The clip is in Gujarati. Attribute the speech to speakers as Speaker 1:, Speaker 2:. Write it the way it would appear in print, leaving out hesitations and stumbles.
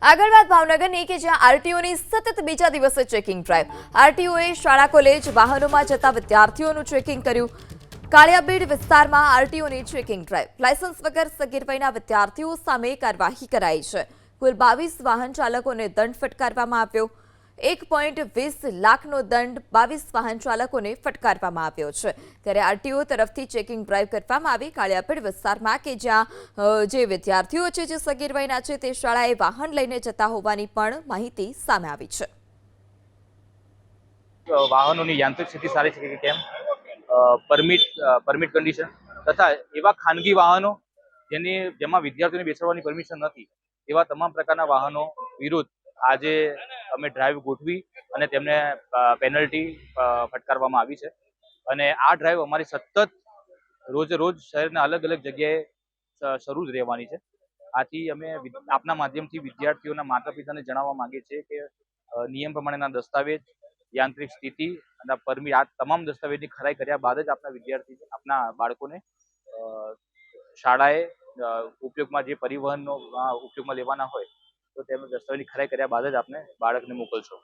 Speaker 1: આગળ વાત ભાવનગરની કે જ્યાં આરટીઓની સતત બીજા દિવસે ચેકિંગ ડ્રાઈવ. આરટીઓએ શાળા કોલેજ વાહનોમાં જતા વિદ્યાર્થીઓનું ચેકિંગ કર્યું. કાળિયાબીડ વિસ્તારમાં આરટીઓની ચેકિંગ ડ્રાઈવ. લાયસન્સ વગર સગીર વયના વિદ્યાર્થીઓ સામે કાર્યવાહી કરાઈ છે. કુલ 22 વાહન ચાલકોને દંડ ફટકારવામાં આવ્યો. 1.20 લાખનો દંડ 22 વાહન ચાલકોને ફટકારવામાં આવ્યો છે. ત્યારે આરટીઓ તરફથી ચેકિંગ ડ્રાઈવ કરવામાં આવી કાળિયાબીડ વિસ્તારમાં કે જ્યાં જે વિદ્યાર્થીઓ છે જે સગીર વયના છે તે શાળાએ વાહન લઈને જતા હોવાની પણ માહિતી સામે આવી છે.
Speaker 2: વાહનોની યાંત્રિક સ્થિતિ સારી છે કે કેમ, પરમિટ કન્ડિશન તથા એવા ખાનગી વાહનો જેમાં વિદ્યાર્થીઓને બેસાડવાની પરમિશન નથી એવા તમામ પ્રકારના વાહનો વિરુદ્ધ આજે અમે ડ્રાઈવ ગોઠવી અને તેમને પેનલ્ટી ફટકારવામાં આવી છે. અને આ ડ્રાઈવ અમારી સતત રોજે રોજ શહેરના અલગ અલગ જગ્યાએ શરૂ જ રહેવાની છે. આથી અમે આપના માધ્યમથી વિદ્યાર્થીઓના માતા પિતાને જણાવવા માંગીએ છીએ કે નિયમ પ્રમાણેના દસ્તાવેજ, યાંત્રિક સ્થિતિ અને પરમિટ આ તમામ દસ્તાવેજની ખરાઈ કર્યા બાદ જ આપના બાળકોને શાળાએ ઉપયોગમાં જે પરિવહનનો ઉપયોગમાં લેવાના હોય તો તેનો દસ્તાવેજની ખરાઈ કર્યા બાદ જ આપને બાળકને મોકલશો.